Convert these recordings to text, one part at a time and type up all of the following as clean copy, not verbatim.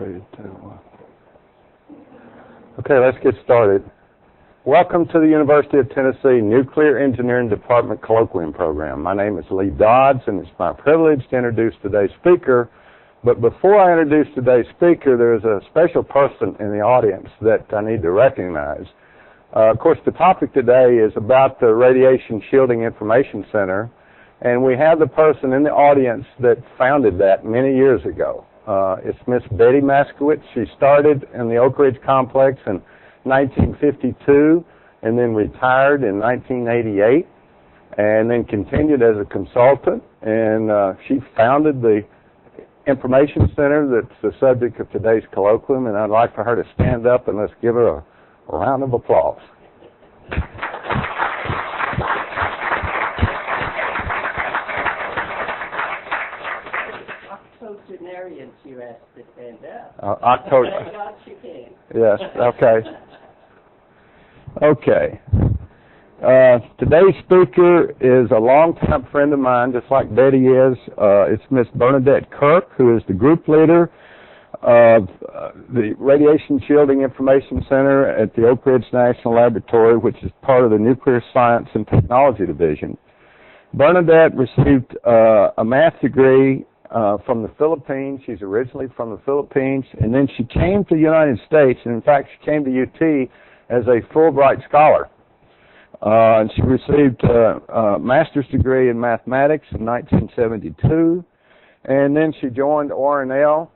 3, 2, 1. Okay, let's get started. Welcome to the University of Tennessee Nuclear Engineering Department Colloquium Program. My name is Lee Dodds, and it's my privilege to introduce today's speaker. But before I introduce today's speaker, there's a special person in the audience that I need to recognize. Of course, the topic today is about the Radiation Shielding Information Center, and we have the person in the audience that founded that many years ago. It's Miss Betty Maskowitz. She started in the Oak Ridge Complex in 1952 and then retired in 1988 and then continued as a consultant, and she founded the Information Center that's the subject of today's colloquium, and I'd like for her to stand up and let's give her a round of applause. Octogenarians, you asked to stand up. Thank God she can. Yes, okay. Okay. Today's speaker is a longtime friend of mine, just like Betty is. It's Miss Bernadette Kirk, who is the group leader of the Radiation Shielding Information Center at the Oak Ridge National Laboratory, which is part of the Nuclear Science and Technology Division. Bernadette received a math degree from the Philippines. She's originally from the Philippines, and then she came to the United States, and in fact she came to UT as a Fulbright scholar. And she received a master's degree in mathematics in 1972, and then she joined R&L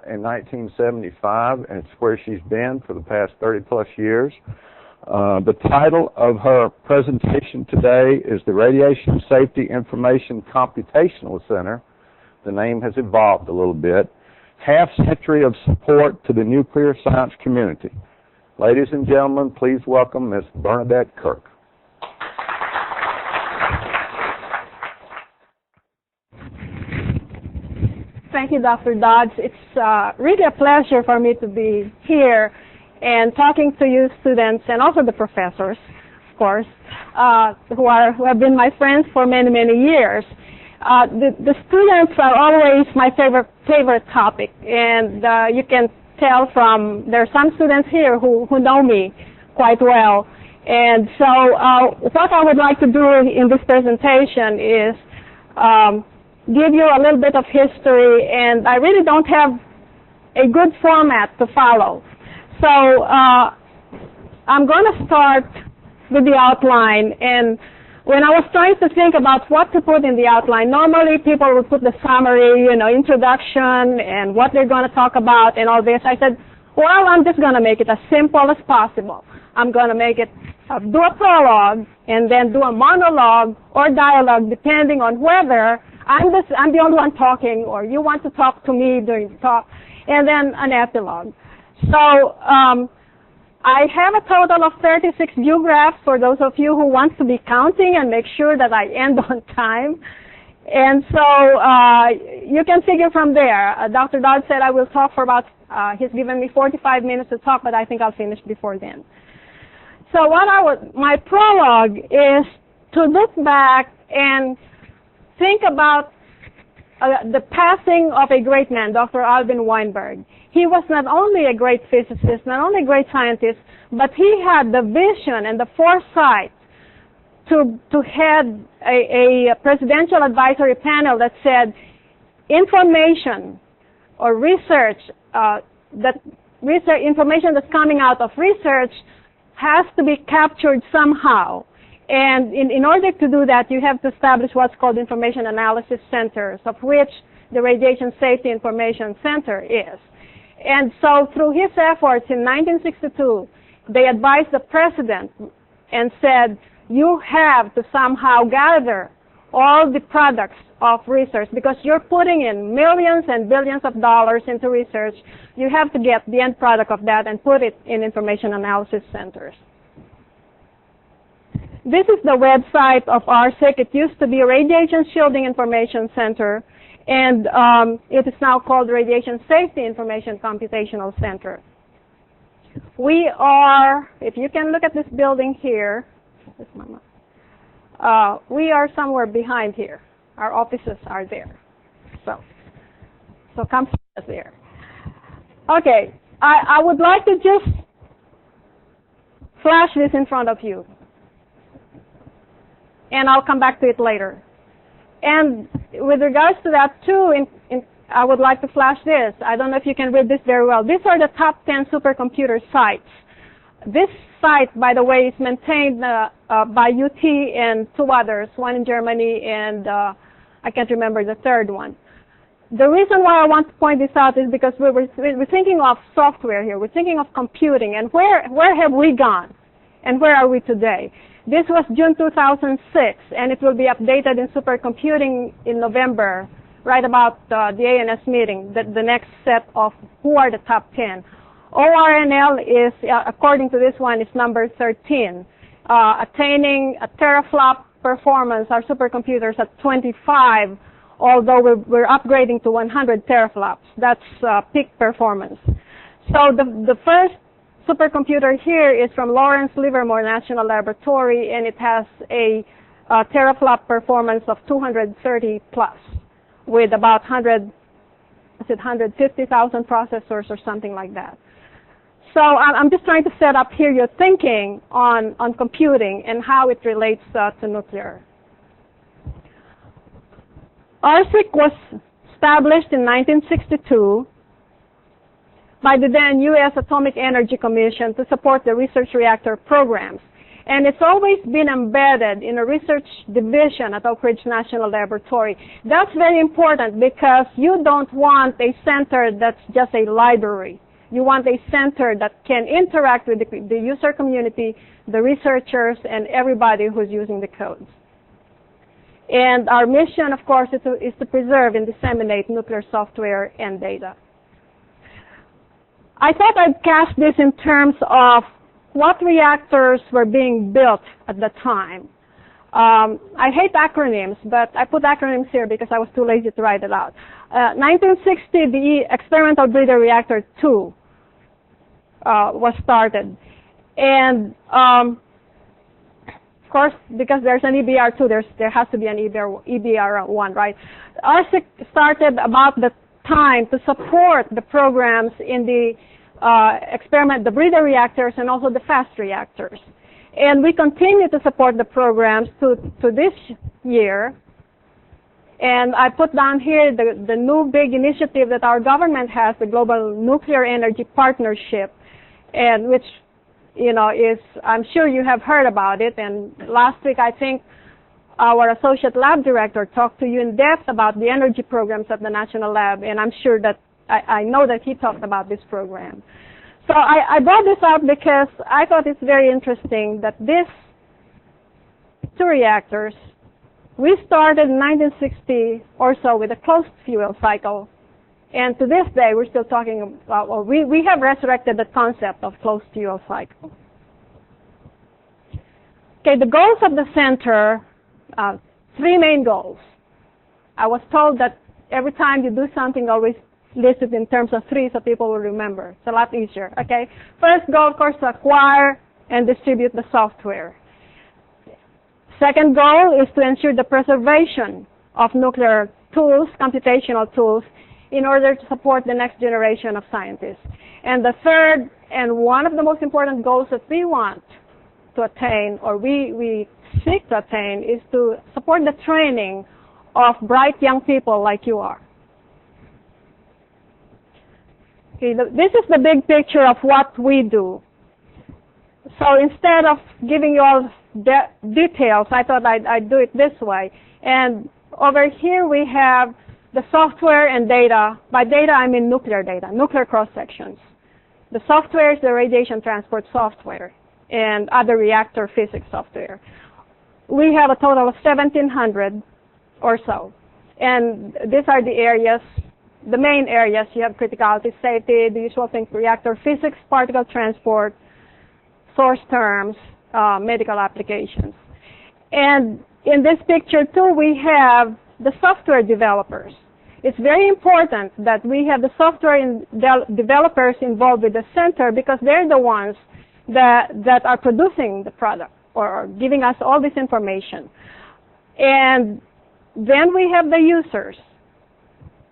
in 1975, and it's where she's been for the past 30-plus years. The title of her presentation today is the Radiation Safety Information Computational Center. The name has evolved a little bit. Half-century of support to the nuclear science community. Ladies and gentlemen, please welcome Ms. Bernadette Kirk. Thank you, Dr. Dodds. It's really a pleasure for me to be here and talking to you students and also the professors, of course, who have been my friends for many, many years. The students are always my favorite topic, and you can tell from there are some students here who know me quite well. And so what I would like to do in this presentation is give you a little bit of history, and I really don't have a good format to follow. So I'm going to start with the outline, and when I was trying to think about what to put in the outline, normally people would put the summary, introduction and what they're going to talk about and all this. I said, well, I'm just going to make it as simple as possible. I'm going to make it do a prologue and then do a monologue or dialogue depending on whether I'm the only one talking or you want to talk to me during the talk, and then an epilogue. So I have a total of 36 view graphs for those of you who want to be counting and make sure that I end on time. And so you can figure from there. Dr. Dodd said I will talk for about, he's given me 45 minutes to talk, but I think I'll finish before then. So my prologue is to look back and think about the passing of a great man, Dr. Alvin Weinberg. He was not only a great physicist, not only a great scientist, but he had the vision and the foresight to head a presidential advisory panel that said information or research, information that's coming out of research has to be captured somehow. And in order to do that, you have to establish what's called information analysis centers, of which the Radiation Safety Information Center is. And so through his efforts in 1962, they advised the president and said, you have to somehow gather all the products of research because you're putting in millions and billions of dollars into research. You have to get the end product of that and put it in information analysis centers. This is the website of RSICC. It used to be Radiation Shielding Information Center, and it is now called Radiation Safety Information Computational Center. We are, if you can look at this building here, we are somewhere behind here. Our offices are there. So come see us there. Okay, I would like to just flash this in front of you. And I'll come back to it later. And with regards to that too, I would like to flash this. I don't know if you can read this very well. These are the top 10 supercomputer sites. This site, by the way, is maintained by UT and two others, one in Germany and I can't remember the third one. The reason why I want to point this out is because we're thinking of software here. We're thinking of computing. And where have we gone? And where are we today? This was June 2006, and it will be updated in supercomputing in November, right about the ANS meeting, the next set of who are the top 10. ORNL is, according to this one, is number 13, attaining a teraflop performance, our supercomputers at 25, although we're upgrading to 100 teraflops. That's peak performance. So the first supercomputer here is from Lawrence Livermore National Laboratory, and it has a teraflop performance of 230 plus, with about 150,000 processors or something like that. So I'm just trying to set up here your thinking on computing and how it relates to nuclear. RSICC was established in 1962 by the then U.S. Atomic Energy Commission to support the research reactor programs. And it's always been embedded in a research division at Oak Ridge National Laboratory. That's very important because you don't want a center that's just a library. You want a center that can interact with the user community, the researchers, and everybody who's using the codes. And our mission, of course, is to preserve and disseminate nuclear software and data. I thought I'd cast this in terms of what reactors were being built at the time. I hate acronyms, but I put acronyms here because I was too lazy to write it out. 1960, the Experimental Breeder Reactor 2 was started. And of course, because there's an EBR2, there has to be an EBR1, right? RSICC started about the time to support the programs in the the breeder reactors and also the fast reactors. And we continue to support the programs to this year. And I put down here the new big initiative that our government has, the Global Nuclear Energy Partnership, and which, you know, is, I'm sure you have heard about it. And last week, I think our associate lab director talked to you in depth about the energy programs at the National Lab, and I'm sure that I know that he talked about this program. So I brought this up because I thought it's very interesting that these two reactors, we started in 1960 or so with a closed fuel cycle, and to this day we're still talking about, well, we have resurrected the concept of closed fuel cycle. Okay, the goals of the center, three main goals. I was told that every time you do something, always list it in terms of three so people will remember. It's a lot easier, okay? First goal, of course, to acquire and distribute the software. Second goal is to ensure the preservation of nuclear tools, computational tools, in order to support the next generation of scientists. And the third, and one of the most important goals that we want to attain, or we seek to attain, is to support the training of bright young people like you are. Okay, this is the big picture of what we do. So instead of giving you all details, I thought I'd do it this way. And over here we have the software and data. By data, I mean nuclear data, nuclear cross-sections. The software is the radiation transport software and other reactor physics software. We have a total of 1,700 or so. And these are the areas, the main areas. You have criticality, safety, the usual things, reactor physics, particle transport, source terms, medical applications. And in this picture too, we have the software developers. It's very important that we have the software developers involved with the center because they're the ones that are producing the product or giving us all this information. And then we have the users.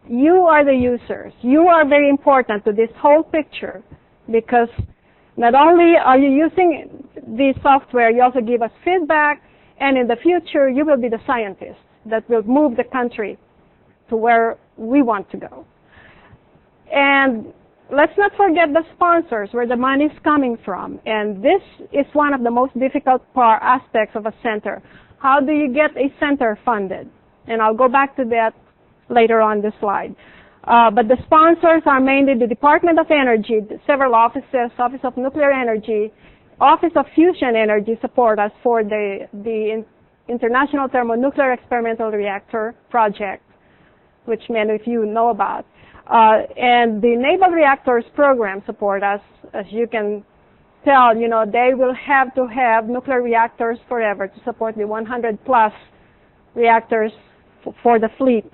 you are the users. You are very important to this whole picture because not only are you using the software, you also give us feedback, and in the future, you will be the scientists that will move the country to where we want to go. And let's not forget the sponsors, where the money is coming from. And this is one of the most difficult aspects of a center. How do you get a center funded? And I'll go back to that later on this slide. But the sponsors are mainly the Department of Energy, several offices, Office of Nuclear Energy, Office of Fusion Energy support us for the International Thermonuclear Experimental Reactor project, which many of you know about. And the Naval Reactors Program support us. As you can tell, you know, they will have to have nuclear reactors forever to support the 100 plus reactors for the fleet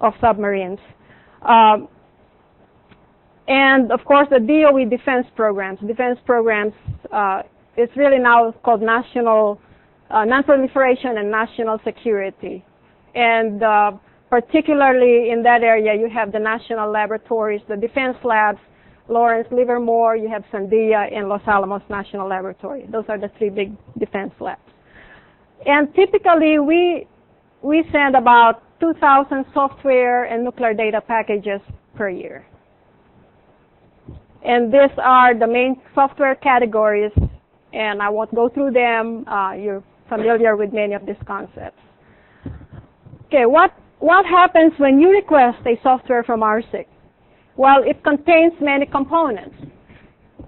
of submarines. And of course the DOE defense programs. Defense programs is really now called National Non-Proliferation and National Security. And particularly in that area you have the national laboratories, the defense labs, Lawrence Livermore, you have Sandia, and Los Alamos National Laboratory. Those are the three big defense labs. And typically we send about 2,000 software and nuclear data packages per year. And these are the main software categories, and I won't go through them. You're familiar with many of these concepts. Okay, what happens when you request a software from RSICC? Well, it contains many components.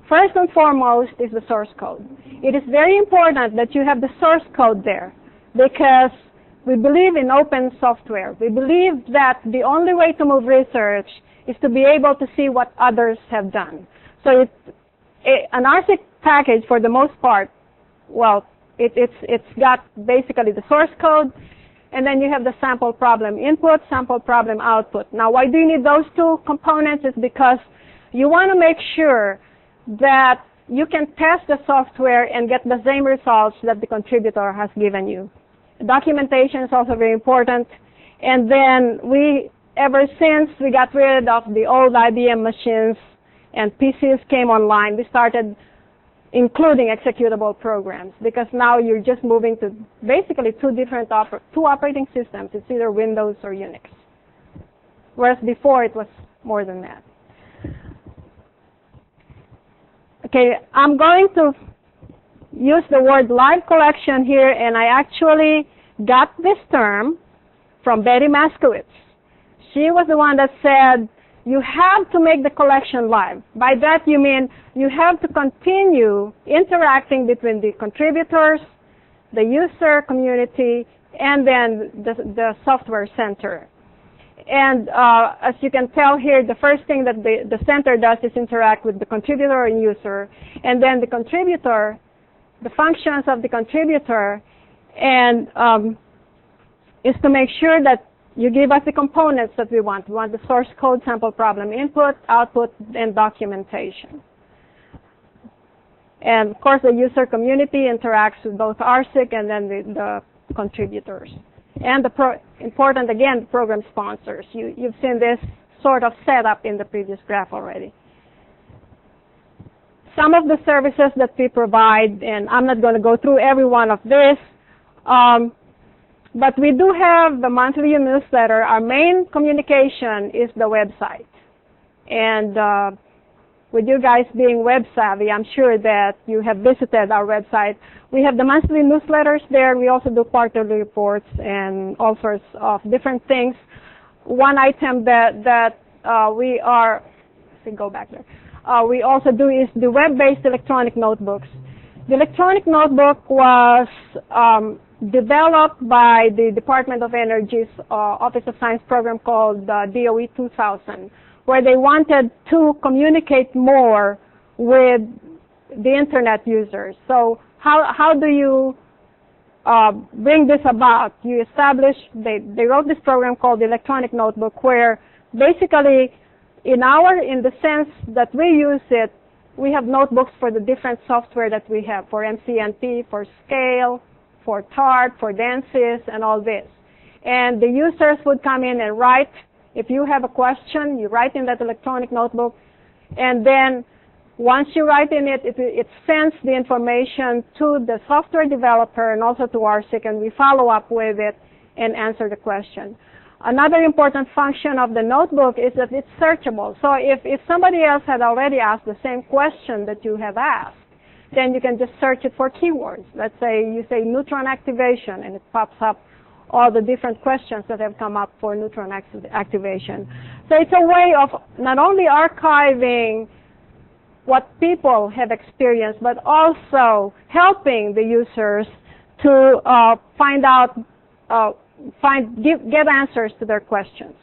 First and foremost is the source code. It is very important that you have the source code there because we believe in open software. We believe that the only way to move research is to be able to see what others have done. So an RSICC package, for the most part, well, it's got basically the source code, and then you have the sample problem input, sample problem output. Now, why do you need those two components? It's because you want to make sure that you can test the software and get the same results that the contributor has given you. Documentation is also very important. And then ever since we got rid of the old IBM machines and PCs came online, we started including executable programs because now you're just moving to basically two operating systems. It's either Windows or Unix. Whereas before it was more than that. Okay, I'm going to use the word live collection here, and I actually got this term from Betty Maskowitz. She was the one that said, you have to make the collection live. By that you mean you have to continue interacting between the contributors, the user community, and then the software center. And as you can tell here, the first thing that the center does is interact with the contributor and user, and then the contributor, the functions of the contributor, and is to make sure that you give us the components that we want. We want the source code, sample problem input, output, and documentation. And of course, the user community interacts with both RSICC and then the contributors. And important, again, program sponsors. You've seen this sort of setup in the previous graph already. Some of the services that we provide, and I'm not going to go through every one of this, but we do have the monthly newsletter. Our main communication is the website. And with you guys being web savvy, I'm sure that you have visited our website. We have the monthly newsletters there. We also do quarterly reports and all sorts of different things. One item that we are, let's go back there. We also do is the web-based electronic notebooks. The electronic notebook was developed by the Department of Energy's Office of Science program called DOE 2000, where they wanted to communicate more with the internet users. So how do you bring this about? You establish, they wrote this program called the electronic notebook, where basically in the sense that we use it, we have notebooks for the different software that we have, for MCNP, for Scale, for TART, for DANSYS, and all this. And the users would come in and write If you have a question, you write in that electronic notebook, and then once you write in it, it sends the information to the software developer and also to RSICC, and we follow up with it and answer the question. Another important function of the notebook is that it's searchable. So if somebody else had already asked the same question that you have asked, then you can just search it for keywords. Let's say you say neutron activation, and it pops up all the different questions that have come up for neutron activation. So it's a way of not only archiving what people have experienced, but also helping the users to find out, get answers to their questions.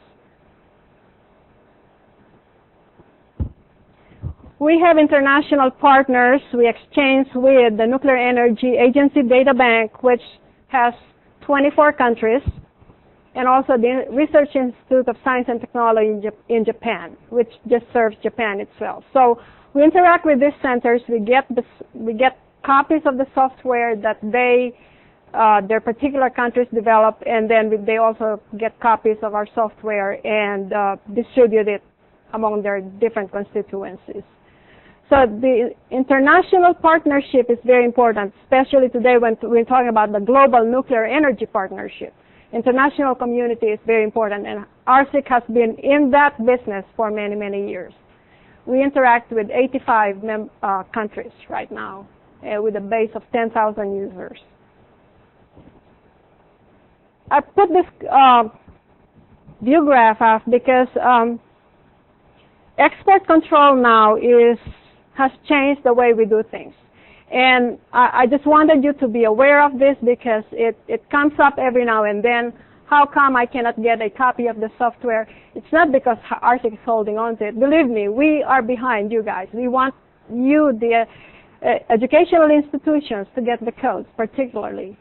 We have international partners. We exchange with the Nuclear Energy Agency Data Bank, which has 24 countries, and also the Research Institute of Science and Technology in Japan, which just serves Japan itself. So we interact with these centers. We get copies of the software that their particular countries develop, and then they also get copies of our software and distribute it among their different constituencies. So the international partnership is very important, especially today when we're talking about the global nuclear energy partnership. International community is very important, and RSICC has been in that business for many, many years. We interact with 85 countries right now with a base of 10,000 users. I put this view graph up because export control now has changed the way we do things. And I just wanted you to be aware of this because it comes up every now and then. How come I cannot get a copy of the software? It's not because RSICC is holding on to it. Believe me, we are behind you guys. We want you, the educational institutions, to get the codes, particularly.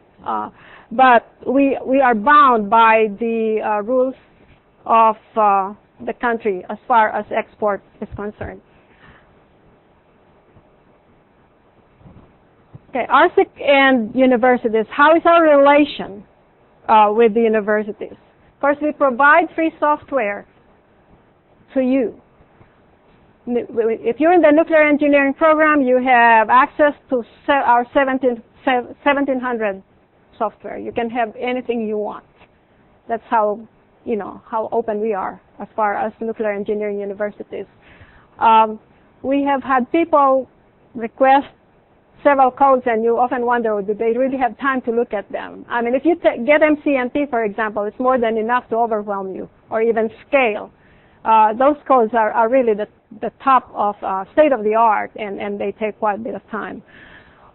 But we are bound by the rules of the country as far as export is concerned. Okay, RSICC and universities. How is our relation with the universities? Of course, we provide free software to you. If you're in the nuclear engineering program, you have access to our 1700 software. You can have anything you want. That's how open we are as far as nuclear engineering universities. We have had people request several codes, and you often wonder, do they really have time to look at them? I mean, if you get MCNT, for example, it's more than enough to overwhelm you, or even scale. Those codes are really the top of state-of-the-art, and they take quite a bit of time.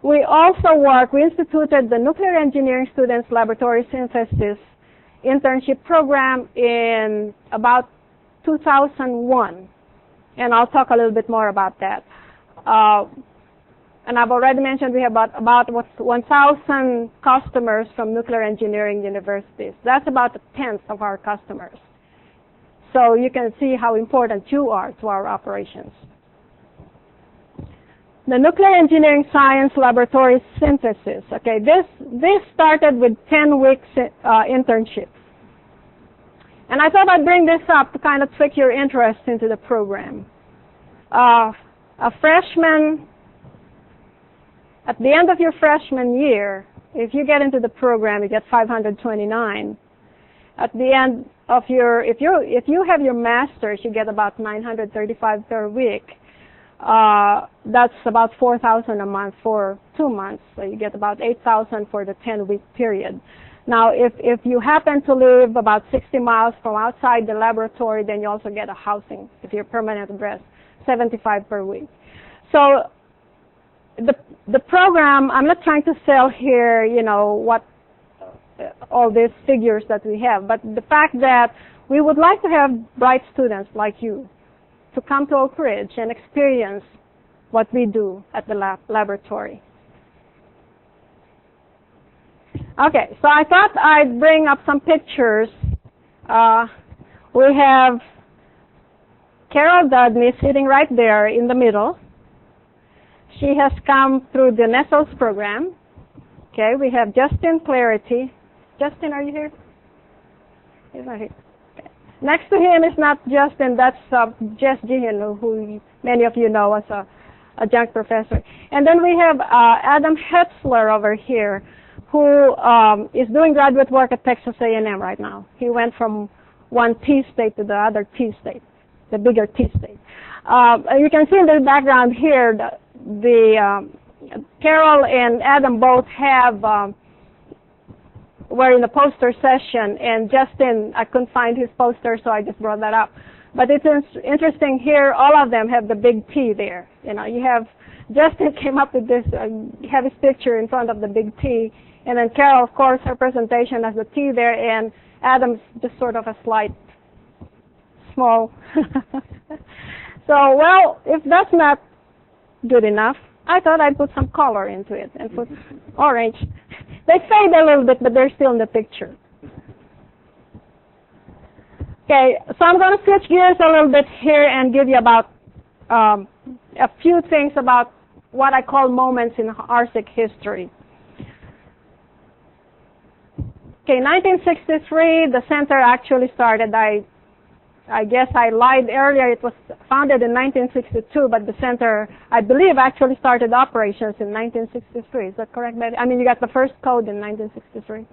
We also we instituted the Nuclear Engineering Students Laboratory Synthesis internship program in about 2001, and I'll talk a little bit more about that. And I've already mentioned we have about 1,000 customers from nuclear engineering universities. That's about a tenth of our customers. So you can see how important you are to our operations. The Nuclear Engineering Science Laboratory Synthesis. Okay, this started with 10 weeks internship. And I thought I'd bring this up to kind of trick your interest into the program. A freshman, at the end of your freshman year, if you get into the program, you get 529. At the end of if you have your master's, you get about 935 per week. That's about 4,000 a month for 2 months. So you get about 8,000 for the 10-week period. Now, if you happen to live about 60 miles from outside the laboratory, then you also get a housing if you're permanent address, 75 per week. So the program, I'm not trying to sell here, what all these figures that we have, but the fact that we would like to have bright students like you to come to Oak Ridge and experience what we do at the laboratory. Okay, so I thought I'd bring up some pictures. We have Carol Dudney sitting right there in the middle. She has come through the NESOS program. Okay, we have Justin Clarity. Justin, are you here? He's not here. Okay. Next to him is not Justin, that's Jess Jihin, who many of you know as a adjunct professor. And then we have Adam Hetzler over here, who is doing graduate work at Texas A&M right now. He went from one T state to the other T state, the bigger T state. You can see in the background here, Carol and Adam both were in a poster session, and Justin, I couldn't find his poster, so I just brought that up. But it's interesting here, all of them have the big T there. You know, you have, Justin came up with this, you have his picture in front of the big T, and then Carol, of course, her presentation has the T there, and Adam's just sort of a slight, small. So, well, if that's not good enough, I thought I'd put some color into it and put orange. They fade a little bit, but they're still in the picture. Okay, so I'm going to switch gears a little bit here and give you about a few things about what I call moments in RSICC history. Okay, 1963, the center actually started. I guess I lied earlier. It was founded in 1962, but the center, I believe, actually started operations in 1963. Is that correct, Betty? I mean, you got the first code in 1963.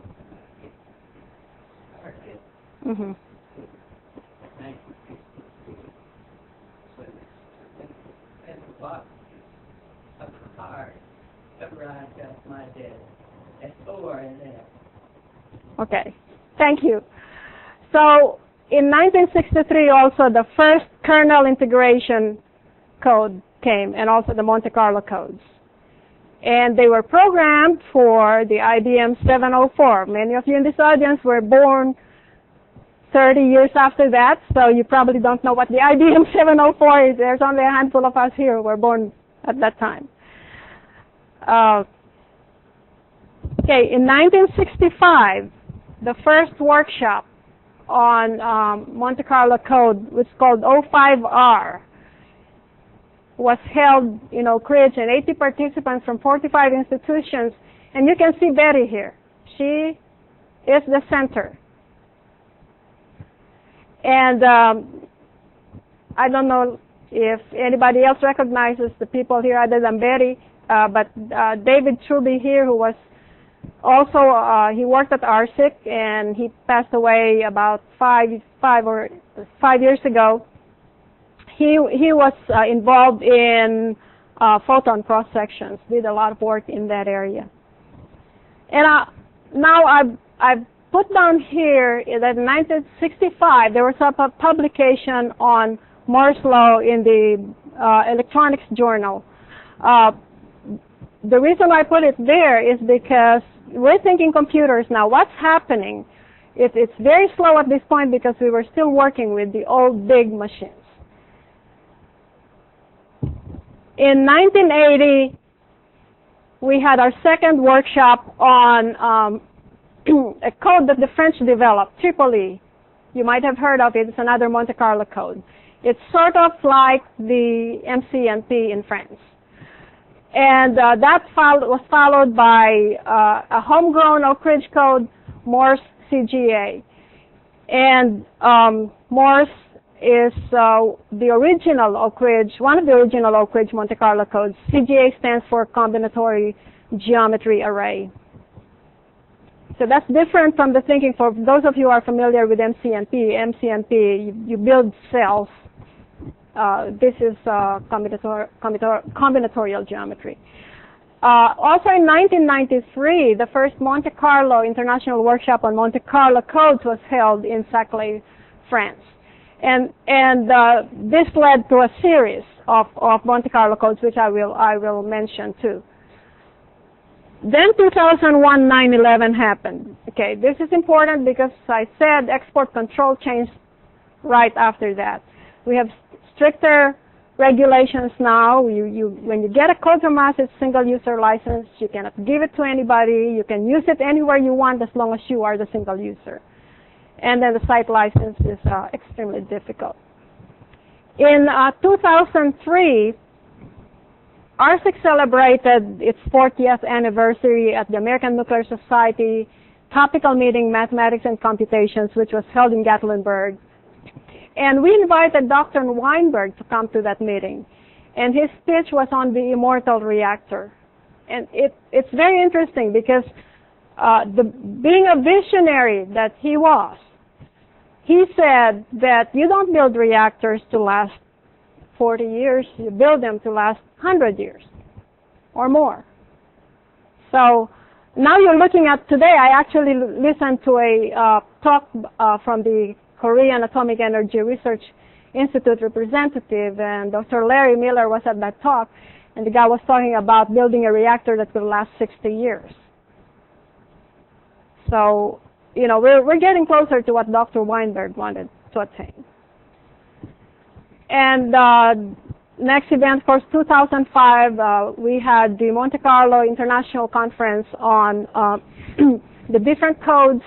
Mm-hmm. Okay, thank you. So, in 1963 also the first kernel integration code came, and also the Monte Carlo codes. And they were programmed for the IBM 704. Many of you in this audience were born 30 years after that, so you probably don't know what the IBM 704 is. There's only a handful of us here who were born at that time. Okay, in 1965, the first workshop on Monte Carlo code, which is called 05R, was held in Oak Ridge, and 80 participants from 45 institutions. And you can see Betty here. She is the center. And I don't know if anybody else recognizes the people here other than Betty, but David Truby here, who was also, he worked at RSICC, and he passed away about five years ago. He was involved in photon cross sections, did a lot of work in that area. And now I've put down here that in 1965 there was a publication on Moore's law in the Electronics Journal. The reason I put it there is because we're thinking computers now. What's happening? It's very slow at this point because we were still working with the old big machines. In 1980, we had our second workshop on a code that the French developed, Tripoli. You might have heard of it. It's another Monte Carlo code. It's sort of like the MCNP in France. And that was followed by a homegrown Oak Ridge code, Morse CGA. And Morse is the original Oak Ridge, one of the original Oak Ridge Monte Carlo codes. CGA stands for Combinatory Geometry Array. So that's different from the thinking for those of you who are familiar with MCNP. MCNP, you build cells. This is combinatorial geometry. Also in 1993, the first Monte Carlo International Workshop on Monte Carlo codes was held in Saclay, France. And this led to a series of Monte Carlo codes, which I will mention too. Then 2001 9/11 happened. Okay, this is important because I said export control changed right after that. We have stricter regulations now. When you get a code from us, it's single user license. You cannot give it to anybody. You can use it anywhere you want as long as you are the single user. And then the site license is extremely difficult. In 2003, RSICC celebrated its 40th anniversary at the American Nuclear Society Topical Meeting Mathematics and Computations, which was held in Gatlinburg, And we invited Dr. Weinberg to come to that meeting. And his speech was on the immortal reactor. And it's very interesting because being a visionary that he was, he said that you don't build reactors to last 40 years, you build them to last 100 years or more. So now you're looking at today, I actually listened to a talk from the Korean Atomic Energy Research Institute representative, and Dr. Larry Miller was at that talk, and the guy was talking about building a reactor that could last 60 years. So, you know, we're getting closer to what Dr. Weinberg wanted to attain. And next event, of course, 2005, we had the Monte Carlo International Conference on the different codes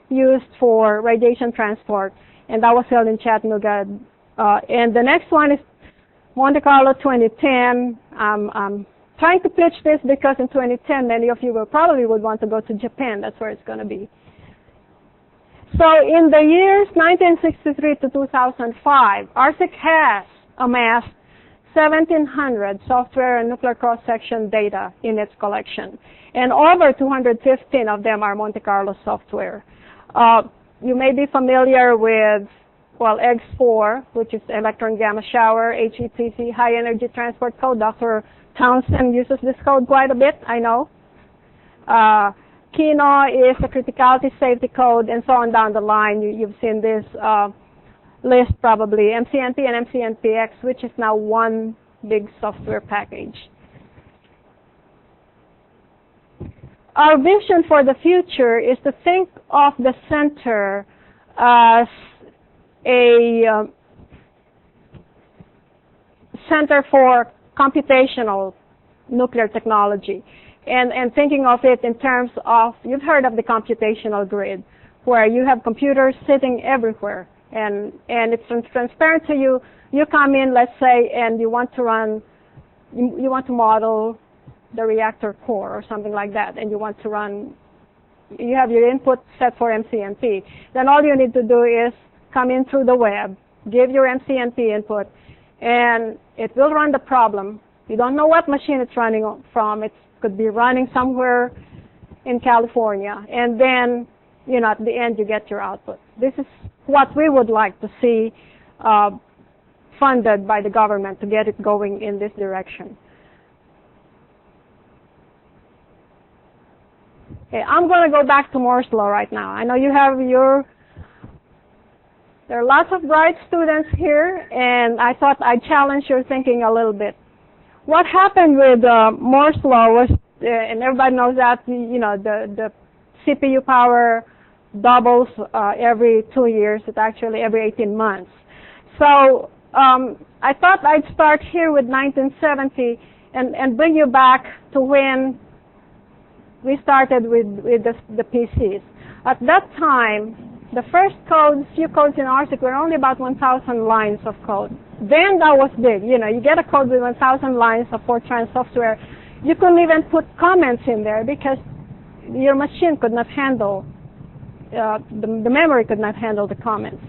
used for radiation transport, and that was held in Chattanooga. And the next one is Monte Carlo 2010. I'm trying to pitch this because in 2010, many of you probably would want to go to Japan. That's where it's going to be. So in the years 1963 to 2005, RSICC has amassed 1,700 software and nuclear cross-section data in its collection. And over 215 of them are Monte Carlo software. You may be familiar with, well, EGS4, which is electron gamma shower, HETC, high energy transport code. Dr. Townsend uses this code quite a bit, I know. Kino is a criticality safety code, and so on down the line. You've seen this list probably. MCNP and MCNPX, which is now one big software package. Our vision for the future is to think of the center as a center for computational nuclear technology. And thinking of it in terms of, you've heard of the computational grid, where you have computers sitting everywhere. And it's transparent to you. You come in, let's say, and you want to run, you want to model the reactor core or something like that, and you want to run, you have your input set for MCNP. Then all you need to do is come in through the web, give your MCNP input, and it will run the problem. You don't know what machine it's running from. It could be running somewhere in California. And then, you know, at the end you get your output. This is what we would like to see funded by the government to get it going in this direction. Okay, I'm going to go back to Moore's Law right now. I know you have there are lots of bright students here, and I thought I'd challenge your thinking a little bit. What happened with Moore's Law was, and everybody knows that, you know, the CPU power doubles every 2 years. It's actually every 18 months. So I thought I'd start here with 1970 and bring you back to when we started with the PCs. At that time, the first few codes in RSICC were only about 1,000 lines of code. Then that was big. You know, you get a code with 1,000 lines of Fortran software. You couldn't even put comments in there because your machine could not handle, the memory could not handle the comments.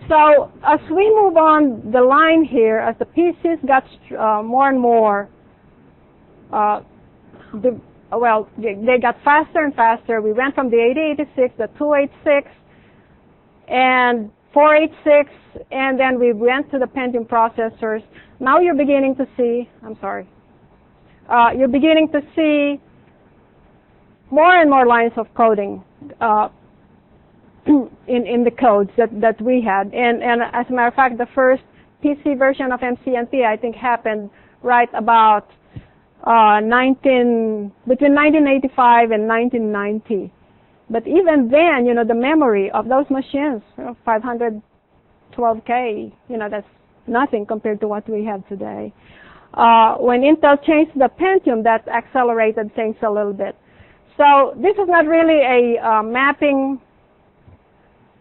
So as we move on the line here, as the PCs got more and more, they got faster and faster. We went from the 8086, the 286, and 486, and then we went to the Pentium processors. Now you're beginning to see, you're beginning to see more and more lines of coding in the codes that we had. And as a matter of fact, the first PC version of MCNP, I think, happened right about between 1985 and 1990. But even then, you know, the memory of those machines, 512K, you know, that's nothing compared to what we have today. When Intel changed the Pentium, that accelerated things a little bit. So this is not really a mapping.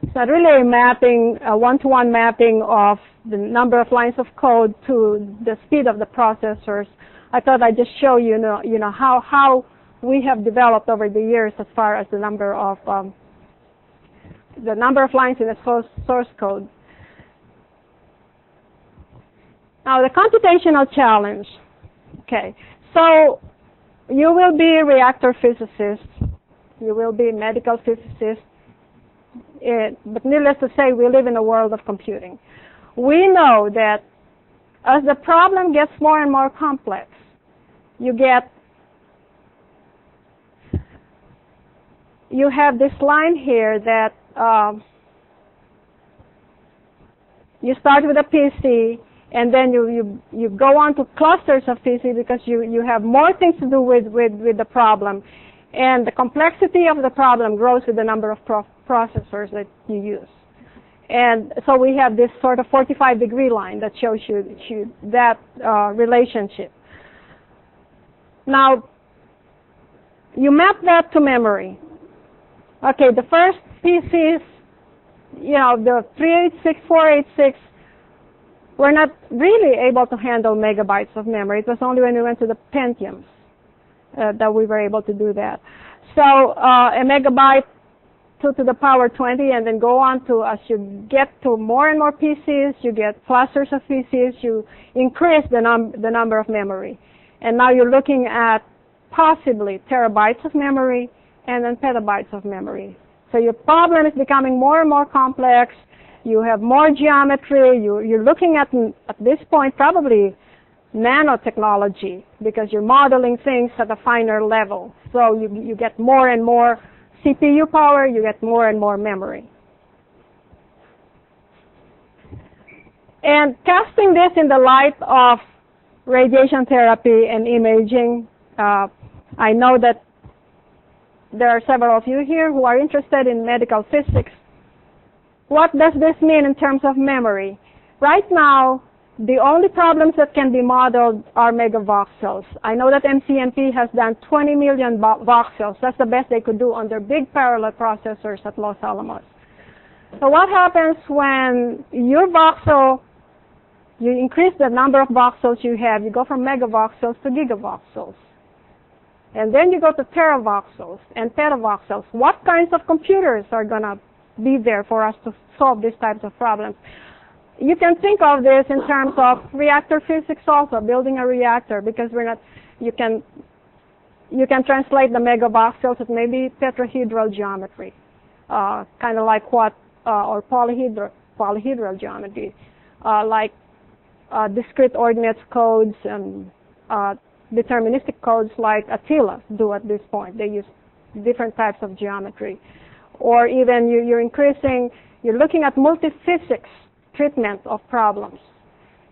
It's not really a mapping, a one-to-one mapping of the number of lines of code to the speed of the processors. I thought I'd just show you, you know how we have developed over the years as far as the number of lines in the source code. Now, the computational challenge. Okay, so you will be a reactor physicist, you will be a medical physicist, but needless to say, we live in a world of computing. We know that as the problem gets more and more complex, you have this line here that you start with a PC, and then you go on to clusters of PC because you have more things to do with the problem. And the complexity of the problem grows with the number of processors that you use. And so we have this sort of 45-degree line that shows you that relationship. Now, you map that to memory. Okay, the first PCs, the 386, 486, we're not really able to handle megabytes of memory. It was only when we went to the Pentiums that we were able to do that. So a megabyte 2 to the power 20, and then go on to, as you get to more and more PCs, you get clusters of PCs, you increase the number of memory. And now you're looking at possibly terabytes of memory and then petabytes of memory. So your problem is becoming more and more complex. You have more geometry. You're looking at this point, probably nanotechnology, because you're modeling things at a finer level. So you get more and more CPU power, you get more and more memory. And casting this in the light of radiation therapy and imaging, I know that there are several of you here who are interested in medical physics. What does this mean in terms of memory? Right now, the only problems that can be modeled are megavoxels. I know that MCMP has done 20 million voxels. That's the best they could do on their big parallel processors at Los Alamos. So what happens when your voxel, you increase the number of voxels you have, you go from megavoxels to gigavoxels. And then you go to teravoxels and petavoxels. What kinds of computers are going to be there for us to solve these types of problems? You can think of this in terms of reactor physics also, building a reactor, because you can translate the megavoxels as maybe tetrahedral geometry, kind of like or polyhedral geometry, like discrete ordinates codes and deterministic codes like Attila do at this point. They use different types of geometry. Or even you're looking at multiphysics treatment of problems.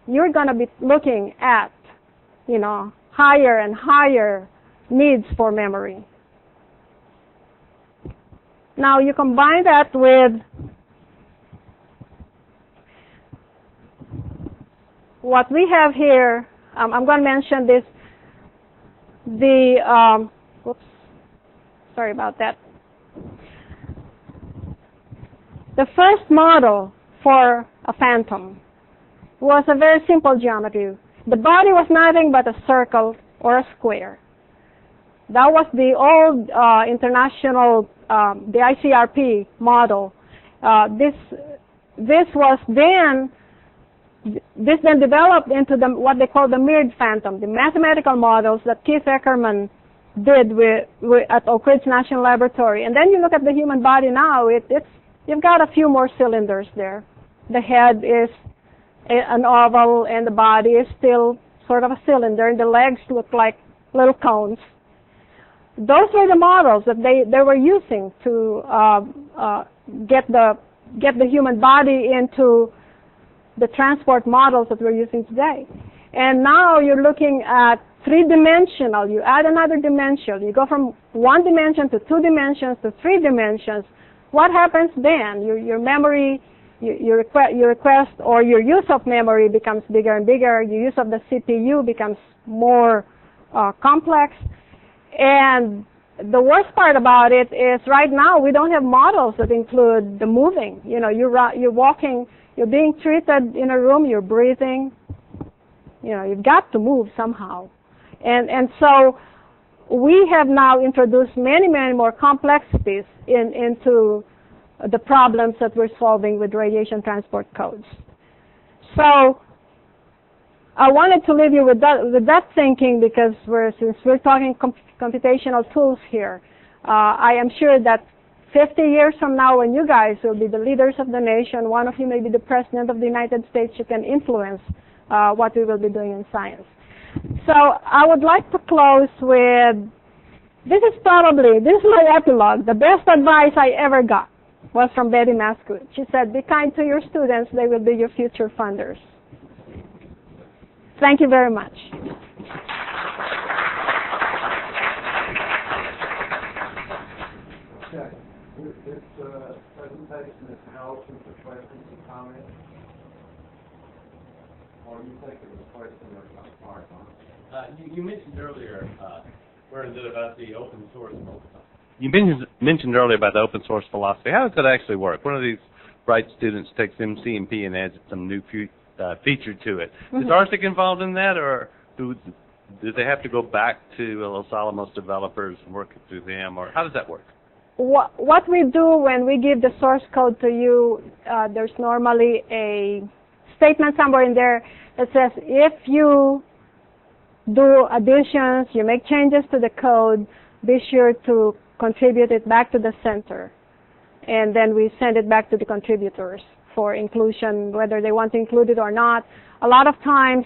You're going to be looking at, higher and higher needs for memory. Now you combine that with what we have here. I'm going to mention this. Sorry about that. The first model for a phantom was a very simple geometry. The body was nothing but a circle or a square. That was the old international, the ICRP model. This then developed into what they call the mirrored phantom, the mathematical models that Keith Eckerman did at Oak Ridge National Laboratory. And then you look at the human body now, you've got a few more cylinders there. The head is an oval, and the body is still sort of a cylinder, and the legs look like little cones. Those were the models that they were using to get the human body into the transport models that we're using today. And now you're looking at three-dimensional. You add another dimension. You go from 1 dimension to 2 dimensions to 3 dimensions. What happens then? Your memory, your request or your use of memory becomes bigger and bigger. Your use of the CPU becomes more complex. And the worst part about it is right now we don't have models that include the moving. You're walking, you're being treated in a room, you're breathing. You've got to move somehow. And so we have now introduced many, many more complexities into the problems that we're solving with radiation transport codes. So I wanted to leave you with that thinking, because since we're talking computational tools here, I am sure that 50 years from now, when you guys will be the leaders of the nation, one of you may be the President of the United States, you can influence what we will be doing in science. So I would like to close with, this is my epilogue. The best advice I ever got was from Betty Mascud. She said, be kind to your students, they will be your future funders. Thank you very much. Okay. This presentation is now open for questions and comments. Or you think it was a question or part on? You mentioned earlier, about the open source. You mentioned earlier about the open source philosophy. How does that actually work? One of these bright students takes MCMP and adds some new feature to it. Is RSICC involved in that, or do they have to go back to Los Alamos developers and work it through them, or how does that work? What we do when we give the source code to you, there's normally a statement somewhere in there that says, if you do additions, you make changes to the code, be sure to contribute it back to the center. And then we send it back to the contributors for inclusion, whether they want to include it or not. A lot of times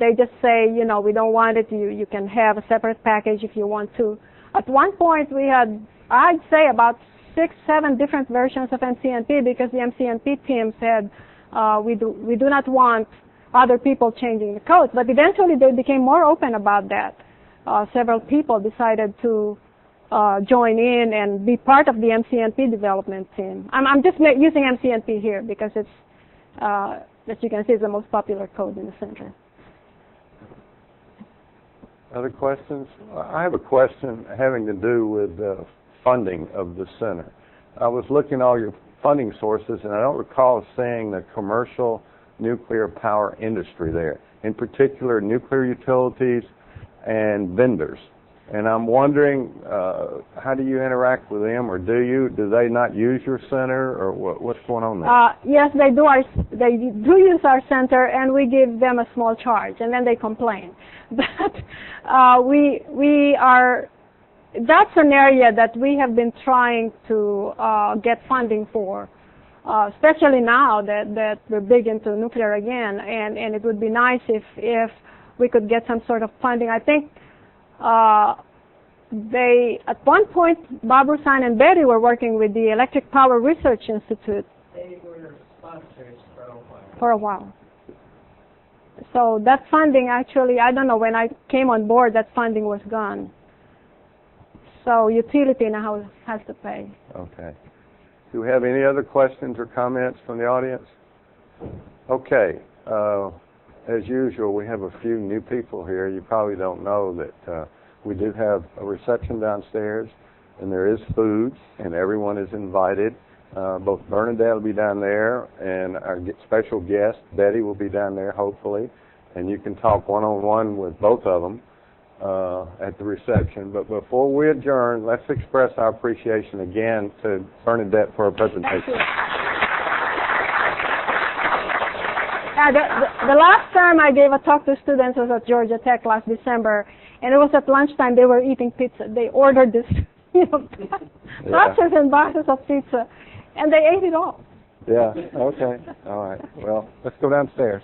they just say, you know, we don't want it, you can have a separate package if you want to. At one point we had, I'd say, about 6, 7 different versions of MCNP, because the MCNP team said, we do not want other people changing the code. But eventually they became more open about that. Several people decided to join in and be part of the MCNP development team. I'm just using MCNP here because it's, as you can see, it's the most popular code in the center. Other questions? I have a question having to do with the funding of the center. I was looking at all your funding sources, and I don't recall seeing the commercial nuclear power industry there, in particular nuclear utilities and vendors. And I'm wondering, how do you interact with them, or do they not use your center, or what's going on there? Yes, they do. They do use our center, and we give them a small charge, and then they complain. But that's an area that we have been trying to get funding for, especially now that we're big into nuclear again, and it would be nice if we could get some sort of funding. I think at one point, Bob Rusan and Betty were working with the Electric Power Research Institute. They were sponsors for a while. So that funding, actually, I don't know, when I came on board, that funding was gone. So utility now has to pay. Okay. Do we have any other questions or comments from the audience? Okay. As usual, we have a few new people here. You probably don't know that we do have a reception downstairs, and there is food, and everyone is invited. Both Bernadette will be down there, and our special guest, Betty, will be down there, hopefully. And you can talk one-on-one with both of them at the reception. But before we adjourn, let's express our appreciation again to Bernadette for her presentation. The last time I gave a talk to students was at Georgia Tech last December, and it was at lunchtime. They were eating pizza. They ordered this, boxes and boxes of pizza, and they ate it all. Yeah, okay, all right. Well, let's go downstairs.